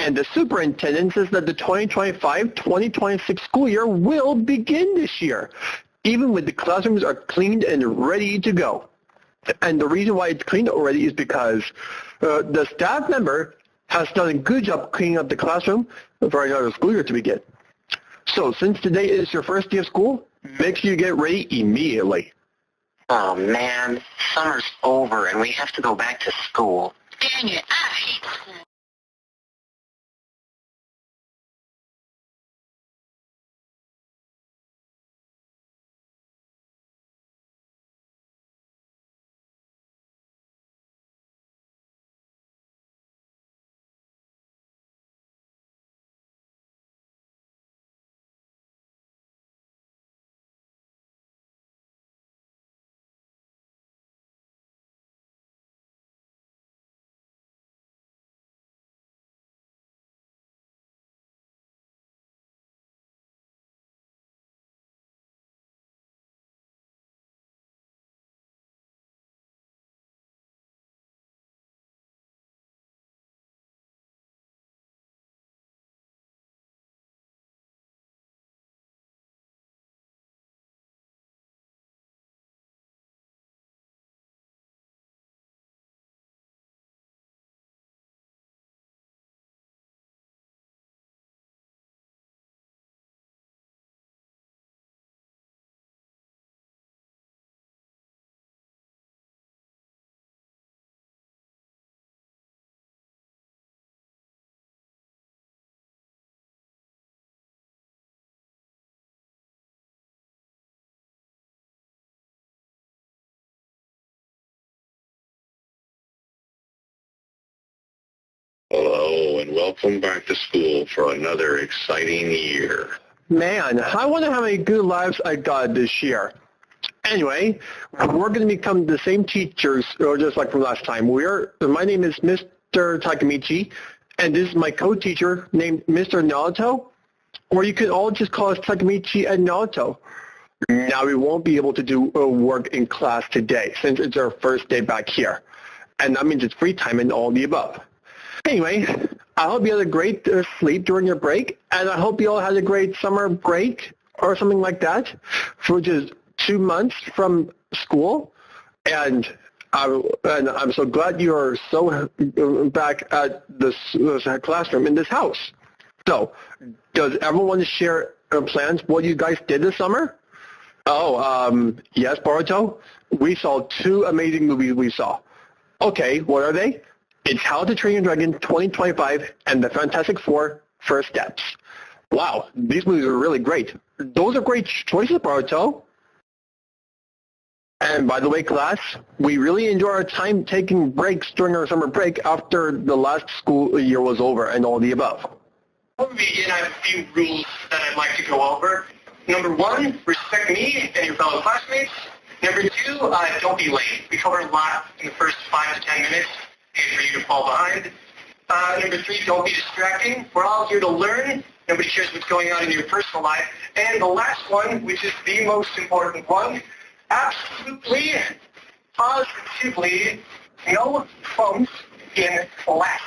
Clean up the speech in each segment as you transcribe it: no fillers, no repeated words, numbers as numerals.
And the superintendent says that the 2025-2026 school year will begin this year, even when the classrooms are cleaned and ready to go. And the reason why it's cleaned already is because the staff member has done a good job cleaning up the classroom for another school year to begin. So since today is your first day of school, make sure you get ready immediately. Oh man, summer's over and we have to go back to school. Dang it, I hate school. Hello, and welcome back to school for another exciting year. Man, I wonder how many good lives I got this year. Anyway, we're going to become the same teachers, just like from last time. My name is Mr. Takamichi, and this is my co-teacher named Mr. Naoto, or you can all just call us Takamichi and Naoto. Now, we won't be able to do work in class today since it's our first day back here, and that means it's free time and all the above. Anyway, I hope you had a great sleep during your break, and I hope you all had a great summer break or something like that, which is 2 months from school. And I'm so glad you are so back at this classroom in this house. So, does everyone want to share plans what you guys did this summer? Oh, yes, Boruto. We saw 2 amazing movies we saw. Okay, what are they? It's How to Train Your Dragon 2025 and The Fantastic Four First Steps. Wow, these movies are really great. Those are great choices, Boruto. And by the way, class, we really enjoy our time taking breaks during our summer break after the last school year was over and all the above. Before we begin, I have a few rules that I'd like to go over. Number 1, respect me and your fellow classmates. Number 2, don't be late. We covered a lot in the first 5 to 10 minutes. For you to fall behind. Number 3, don't be distracting. We're all here to learn. Nobody cares what's going on in your personal life. And the last one, which is the most important one, absolutely, positively, no phones in class.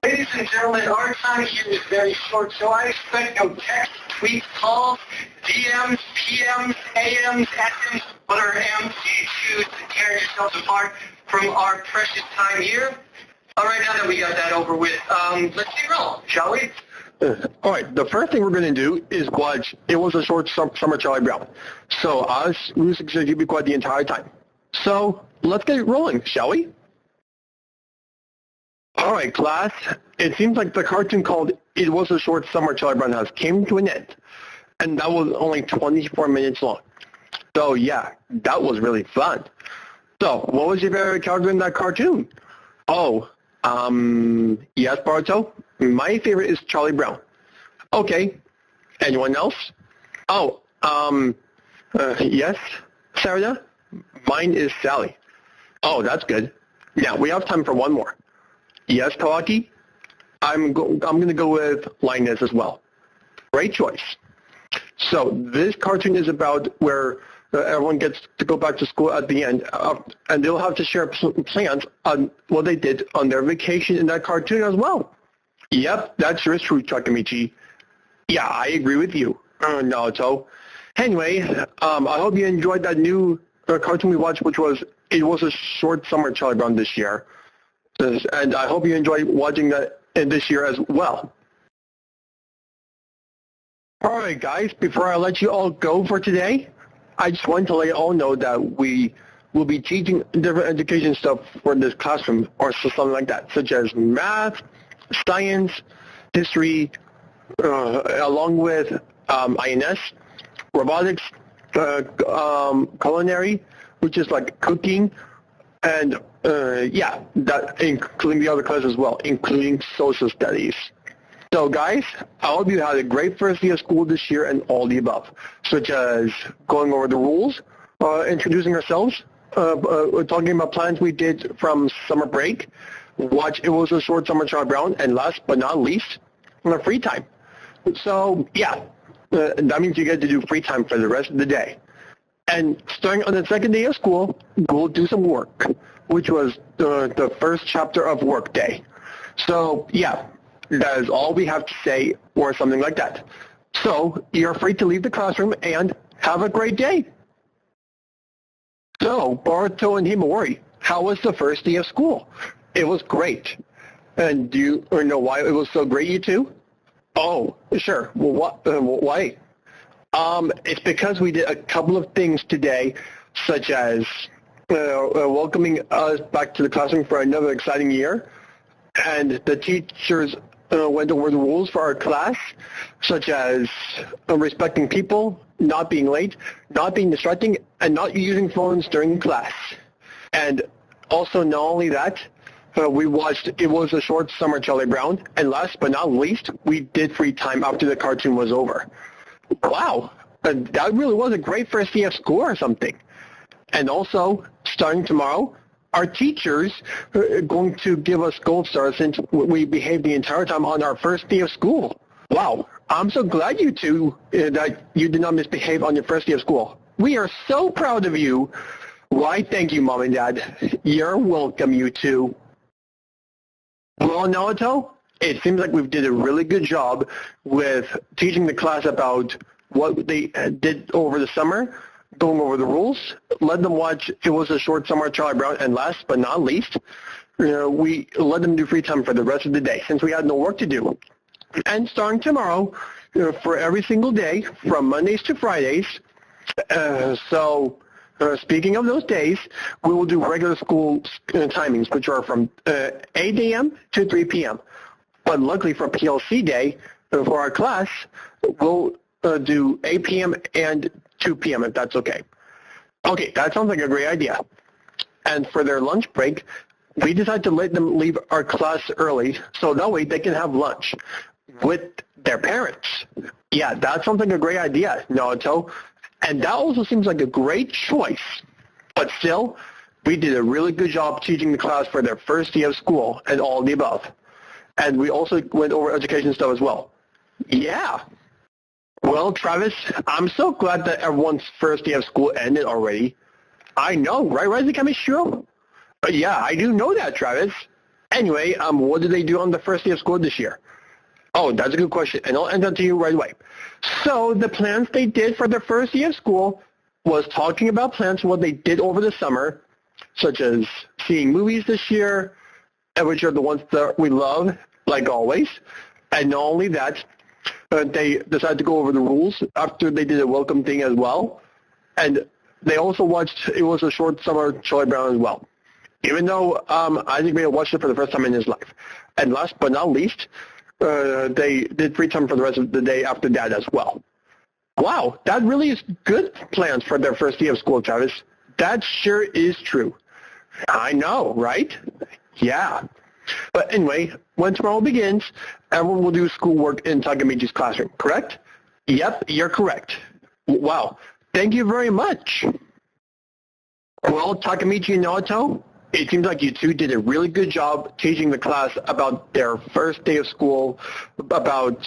Ladies and gentlemen, our time here is very short, so I expect no text, tweets, calls, DMs, PMs, AMs, SMs, whatever M's you choose to tear yourselves apart from our precious time here. All right, now that we got that over with, let's get roll, shall we? All right, the first thing we're going to do is watch It Was a Short Summer, Charlie Brown. So we suggest you be quiet the entire time. So let's get it rolling, shall we? All right, class. It seems like the cartoon called It Was a Short Summer, Charlie Brown has came to an end. And that was only 24 minutes long. So yeah, that was really fun. So, what was your favorite character in that cartoon? Oh, yes, Boruto? My favorite is Charlie Brown. Okay. Anyone else? Oh, yes, Sarah? Mine is Sally. Oh, that's good. Now, we have time for one more. Yes, Kawaki? I'm going to go with Linus as well. Great choice. So, this cartoon is about where everyone gets to go back to school at the end, and they'll have to share plans on what they did on their vacation in that cartoon as well. Yep, that sure is true, Takamichi. Yeah, I agree with you, Naoto. Anyway, I hope you enjoyed that new cartoon we watched, which was a short summer Charlie Brown this year. And I hope you enjoyed watching that this year as well. All right, guys, before I let you all go for today, I just want to let you all know that we will be teaching different education stuff for this classroom or something like that, such as math, science, history, along with INS, robotics, culinary, which is like cooking, and that including the other classes as well, including social studies. So guys, I hope you had a great first day of school this year and all the above, such as going over the rules, introducing ourselves, talking about plans we did from summer break, It Was a Short Summer Charlie Brown, and last but not least, free time. So yeah, that means you get to do free time for the rest of the day. And starting on the second day of school, we'll do some work, which was the first chapter of Workday. So yeah, that is all we have to say or something like that. So you're free to leave the classroom and have a great day. So Boruto and Himawari, how was the first day of school? It was great. And do you know why it was so great, you two? Oh, sure. Well, why? It's because we did a couple of things today, such as welcoming us back to the classroom for another exciting year. And the teachers went over the rules for our class, such as respecting people, not being late, not being distracting, and not using phones during class. And also, not only that, we watched It Was a Short Summer Charlie Brown, and last but not least, we did free time after the cartoon was over. Wow, that really was a great first day of school or something. And also, starting tomorrow, our teachers are going to give us gold stars since we behaved the entire time on our first day of school. Wow, I'm so glad you two, that you did not misbehave on your first day of school. We are so proud of you. Why, thank you, Mom and Dad. You're welcome, you two. Well, Naoto, it seems like we did a really good job with teaching the class about what they did over the summer, going over the rules, let them watch It Was a Short Summer Charlie Brown, and last but not least, we let them do free time for the rest of the day since we had no work to do. And starting tomorrow, for every single day, from Mondays to Fridays, speaking of those days, we will do regular school timings, which are from 8 a.m. to 3 p.m. But luckily for PLC Day, for our class, we'll do 8 p.m. and 2 p.m. if that's okay. Okay, that sounds like a great idea. And for their lunch break, we decided to let them leave our class early so that way they can have lunch with their parents. Yeah, that sounds like a great idea, Naoto. And that also seems like a great choice. But still, we did a really good job teaching the class for their first day of school and all of the above. And we also went over education stuff as well. Yeah. Well, Travis, I'm so glad that everyone's first day of school ended already. I know, right, Rising Kamishiro? Yeah, I do know that, Travis. Anyway, what did they do on the first day of school this year? Oh, that's a good question, and I'll answer to you right away. So the plans they did for their first day of school was talking about plans, what they did over the summer, such as seeing movies this year, which are the ones that we love, like always. And not only that, they decided to go over the rules after they did a welcome thing as well. And they also watched It Was a Short Summer Charlie Brown as well, even though Isaac may have watched it for the first time in his life. And last but not least, they did free time for the rest of the day after that as well. Wow, that really is good plans for their first day of school, Travis. That sure is true. I know, right? Yeah. But anyway, when tomorrow begins, everyone will do schoolwork in Takamichi's classroom, correct? Yep, you're correct. Wow, thank you very much. Well, Takamichi and Naoto, it seems like you two did a really good job teaching the class about their first day of school, about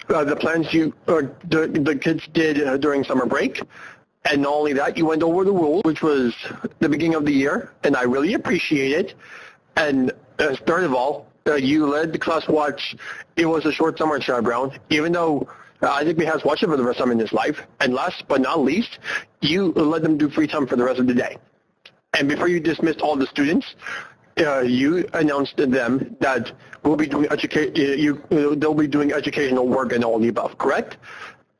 the plans the kids did during summer break. And not only that, you went over the rules, which was the beginning of the year, and I really appreciate it. And third of all, You led the class watch It Was a Short Summer, Charlie Brown, even though I think he has watched it for the first time in his life. And last but not least, you let them do free time for the rest of the day. And before you dismissed all the students, you announced to them that we'll be doing they'll be doing educational work and all the above, correct?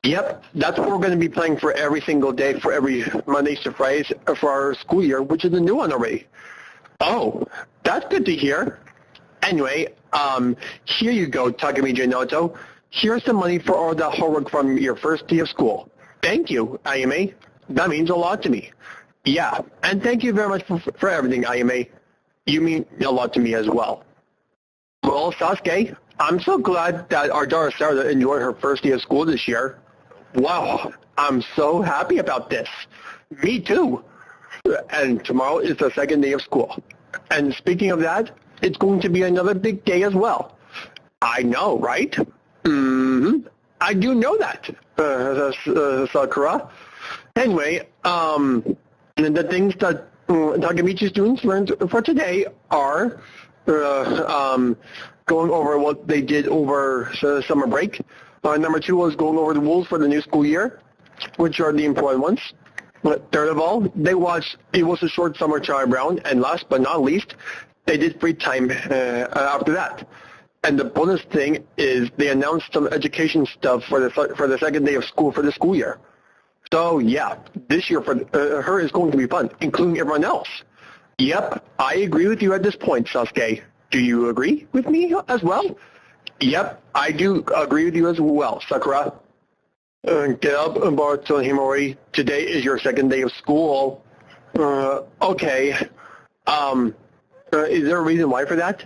Yep, that's what we're going to be playing for every single day, for every Mondays to Fridays for our school year, which is a new one already. Oh, that's good to hear. Anyway, here you go, Takemichi Noto. Here's some money for all that hard work from your first day of school. Thank you, Ayame. That means a lot to me. Yeah, and thank you very much for everything, Ayame. You mean a lot to me as well. Well, Sasuke, I'm so glad that our daughter Sarah enjoyed her first day of school this year. Wow, I'm so happy about this. Me too. And tomorrow is the second day of school. And speaking of that, it's going to be another big day as well. I know, right? Mm-hmm. I do know that, Sakura. Anyway, the things that Takemichi students learned for today are going over what they did over summer break. Number 2 was going over the rules for the new school year, which are the important ones. Third of all, they watched It Was a Short Summer, Charlie Brown, and last but not least, they did free time after that. And the bonus thing is they announced some education stuff for the second day of school for the school year. So yeah, this year for her is going to be fun, including everyone else. Yep, I agree with you at this point, Sasuke. Do you agree with me as well? Yep, I do agree with you as well, Sakura. Get up, Boruto and Himori. Today is your second day of school. Okay. Is there a reason why for that?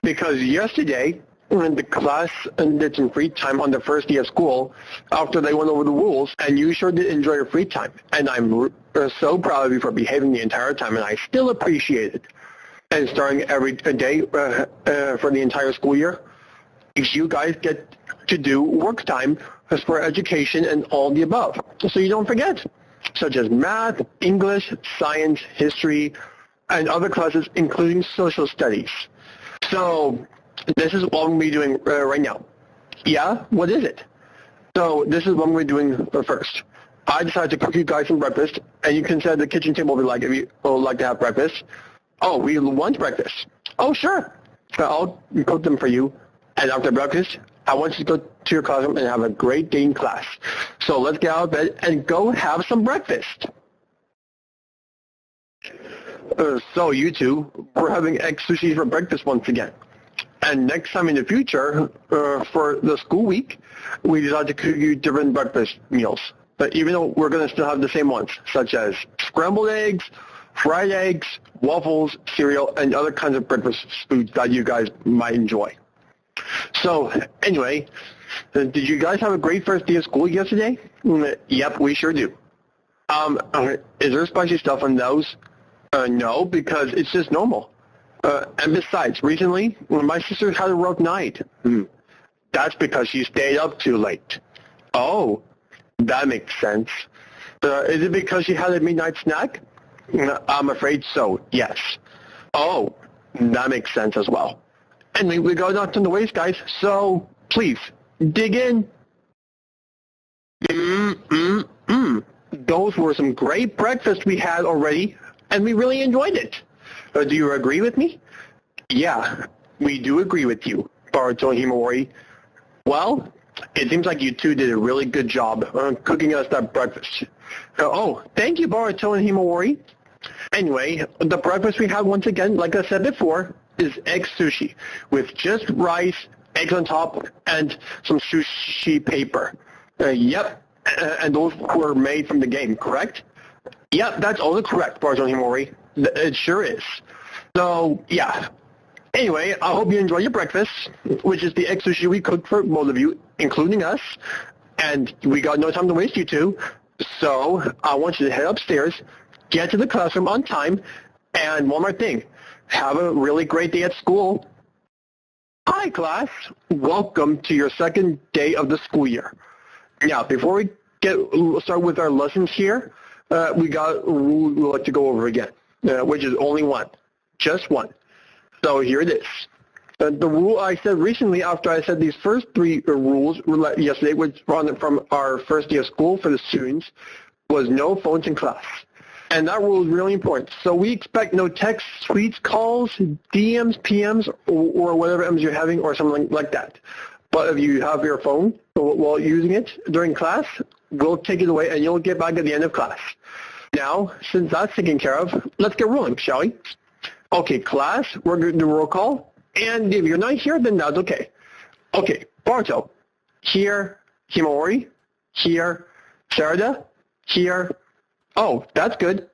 Because yesterday, the class did some free time on the first day of school after they went over the rules, and you sure did enjoy your free time. And I'm so proud of you for behaving the entire time, and I still appreciate it. And starting every day for the entire school year, you guys get to do work time for education and all the above, so you don't forget, such as math, English, science, history, and other classes, including social studies. So this is what we'll be doing right now. Yeah, what is it? So this is what we're doing first. I decided to cook you guys some breakfast, and you can set the kitchen table if you would like to have breakfast. Oh, we want breakfast. Oh, sure. I'll cook them for you. And after breakfast, I want you to go to your classroom and have a great day in class. So let's get out of bed and go have some breakfast. So you two, we're having egg sushi for breakfast once again. And next time in the future, for the school week, we decided to cook you different breakfast meals. But even though we're going to still have the same ones, such as scrambled eggs, fried eggs, waffles, cereal, and other kinds of breakfast foods that you guys might enjoy. So anyway, did you guys have a great first day of school yesterday? Yep, we sure do. Is there spicy stuff on those? No, because it's just normal. And besides, recently, my sister had a rough night. That's because she stayed up too late. Oh, that makes sense. Is it because she had a midnight snack? I'm afraid so, yes. Oh, that makes sense as well. Anyway, we got knocked on the waist, guys, so please, dig in. Those were some great breakfasts we had already, and we really enjoyed it. Do you agree with me? Yeah, we do agree with you, Boruto and Himori. Well, it seems like you two did a really good job cooking us that breakfast. Oh, thank you, Boruto and Himori. Anyway, the breakfast we had once again, like I said before, is egg sushi with just rice, eggs on top, and some sushi paper. Yep, and those were made from the game, correct? Yep, that's all correct, Boruto and Himori. It sure is. So, yeah. Anyway, I hope you enjoy your breakfast, which is the egg sushi we cooked for both of you, including us. And we got no time to waste, you two. So, I want you to head upstairs, get to the classroom on time, and one more thing. Have a really great day at school. Hi, class. Welcome to your second day of the school year. Now, before we start with our lessons here, we got a rule we'd like to go over again, which is only one. Just one. So here it is. The rule I said recently after I said these first three rules yesterday, which were from our first day of school for the students, was no phones in class. And that rule is really important. So we expect no texts, tweets, calls, DMs, PMs, or whatever M's you're having or something like that. But if you have your phone while using it during class, we'll take it away and you'll get back at the end of class. Now, since that's taken care of, let's get rolling, shall we? Okay, class, we're going to do roll call. And if you're not here, then that's okay. Okay, Barto, here, Himori, here, Sarada, here. Oh, that's good.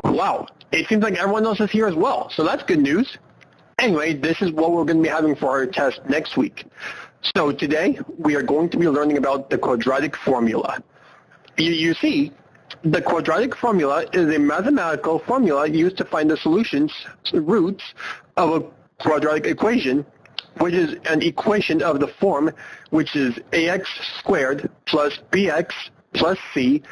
Wow, it seems like everyone else is here as well, so that's good news. Anyway, this is what we're going to be having for our test next week. So today, we are going to be learning about the quadratic formula. You see, the quadratic formula is a mathematical formula used to find the solutions, roots, of a quadratic equation, which is an equation of the form which is ax squared plus bx plus c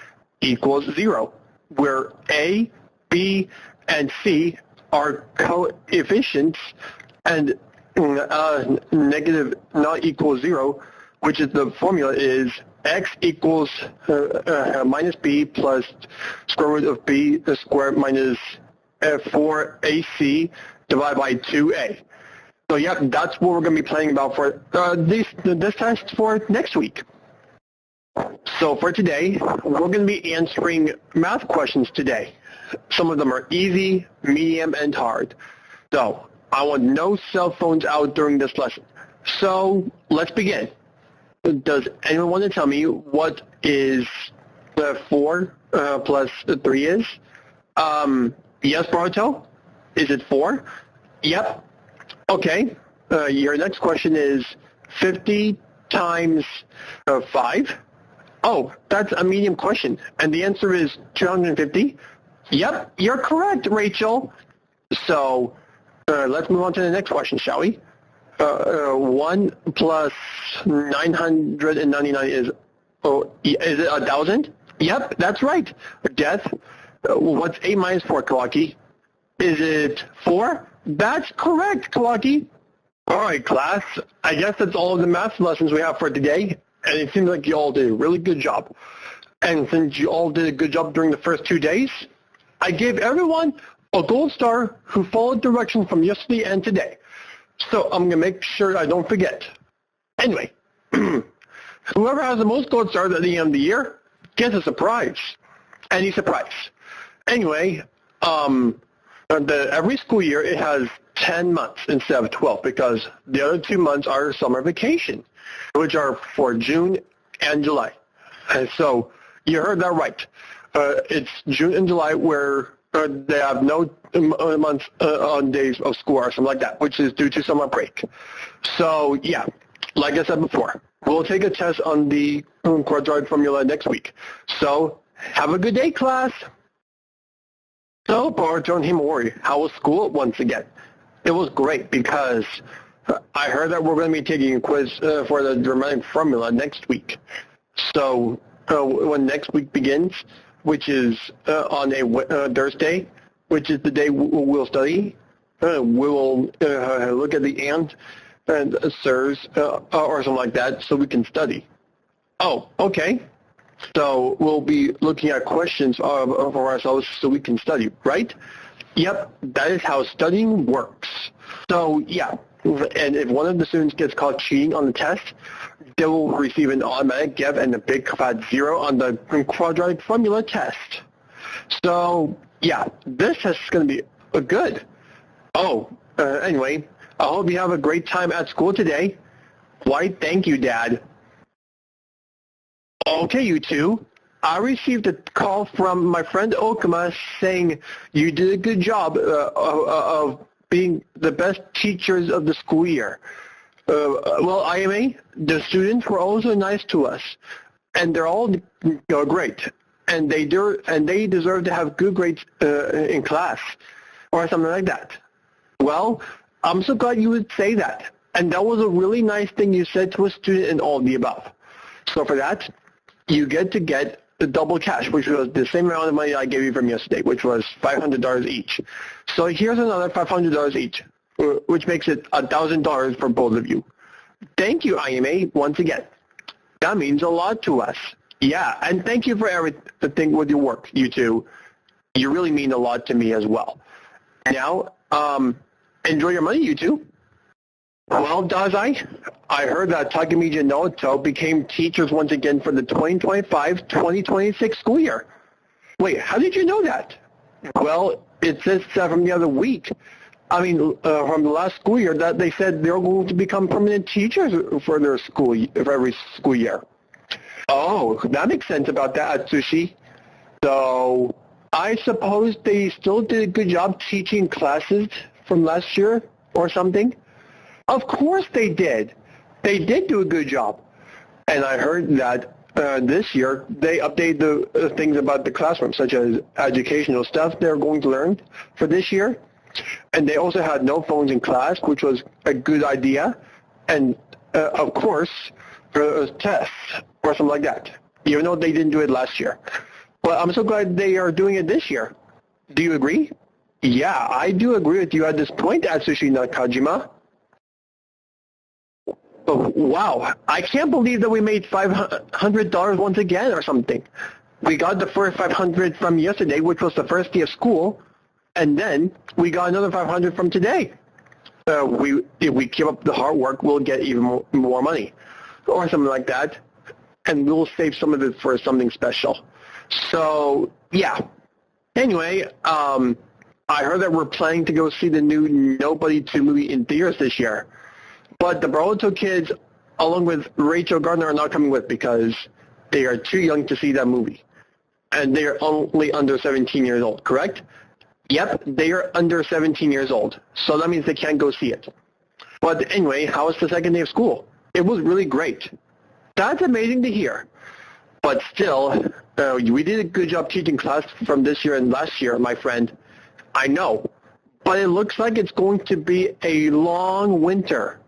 equals 0, where a, b, and c are coefficients and negative not equal 0, which is the formula is x equals minus b plus square root of b squared minus 4ac divided by 2a. So yeah, that's what we're going to be playing about for this test for next week. So for today, we're going to be answering math questions today. Some of them are easy, medium, and hard. So I want no cell phones out during this lesson. So let's begin. Does anyone want to tell me what is 4 plus 3 is? Yes, Barto? Is it 4? Yep. Okay. Your next question is 50 times 5? Oh, that's a medium question. And the answer is 250? Yep, you're correct, Rachel. So let's move on to the next question, shall we? 1 plus 999 is it 1,000? Yep, that's right. Death. What's 8 minus 4, Kawaki? Is it 4? That's correct, Kawaki. All right, class. I guess that's all of the math lessons we have for today. And it seems like you all did a really good job. And since you all did a good job during the first 2 days, I gave everyone a gold star who followed directions from yesterday and today. So I'm going to make sure I don't forget. Anyway, whoever has the most gold stars at the end of the year gets a surprise. Any surprise. Anyway, every school year it has 10 months instead of 12 because the other 2 months are summer vacation, which are for June and July. And so you heard that right. It's June and July where they have no months on days of school or something like that, which is due to summer break. So yeah, like I said before, we'll take a test on the quadratic formula next week. So have a good day, class. So, Barto and Himori, how was school once again? It was great because I heard that we're going to be taking a quiz for the dramatic formula next week. So when next week begins, which is on a Thursday, which is the day we'll study, we will look at the and sirs or something like that so we can study. Oh, okay. So we'll be looking at questions for ourselves so we can study, right? Yep, that is how studying works. So yeah, and if one of the students gets caught cheating on the test, they will receive an automatic F and a big fat 0 on the quadratic formula test. So yeah, this test is going to be good. Oh, anyway, I hope you have a great time at school today. Why, thank you, Dad. Okay, you two. I received a call from my friend Okama saying you did a good job of being the best teachers of the school year. Well, IMA, the students were also nice to us, and they're all great, and they deserve to have good grades in class or something like that. Well, I'm so glad you would say that, and that was a really nice thing you said to a student in all of the above. So for that, you get the double cash, which was the same amount of money I gave you from yesterday, which was $500 each. So here's another $500 each. which makes it $1,000 for both of you. Thank you, IMA, once again. That means a lot to us. Yeah, and thank you for everything with your work, you two. You really mean a lot to me as well. Now, enjoy your money, you two. Well, Dazai, I heard that Takemichi and Naoto became teachers once again for the 2025-2026 school year. Wait, how did you know that? Well, it says from the other week. I mean, from the last school year, that they said they're going to become permanent teachers for their for every school year. Oh, that makes sense about that, Atsushi. So, I suppose they still did a good job teaching classes from last year or something? Of course they did. They did do a good job. And I heard that this year they updated the things about the classroom, such as educational stuff they're going to learn for this year. And they also had no phones in class, which was a good idea. And, of course, tests or something like that, even though they didn't do it last year. But I'm so glad they are doing it this year. Do you agree? Yeah, I do agree with you at this point, Atsushi Nakajima. Oh, wow, I can't believe that we made $500 once again or something. We got the first $500 from yesterday, which was the first day of school, and then we got another $500 from today. If we keep up the hard work, we'll get even more money or something like that, and we'll save some of it for something special. So, yeah. Anyway, I heard that we're planning to go see the new Nobody 2 movie in theaters this year. But the Boruto kids, along with Rachel Gardner, are not coming with because they are too young to see that movie. And they are only under 17 years old, correct? Yep, they are under 17 years old. So that means they can't go see it. But anyway, how was the second day of school? It was really great. That's amazing to hear. But still, we did a good job teaching class from this year and last year, my friend. I know. But it looks like it's going to be a long winter.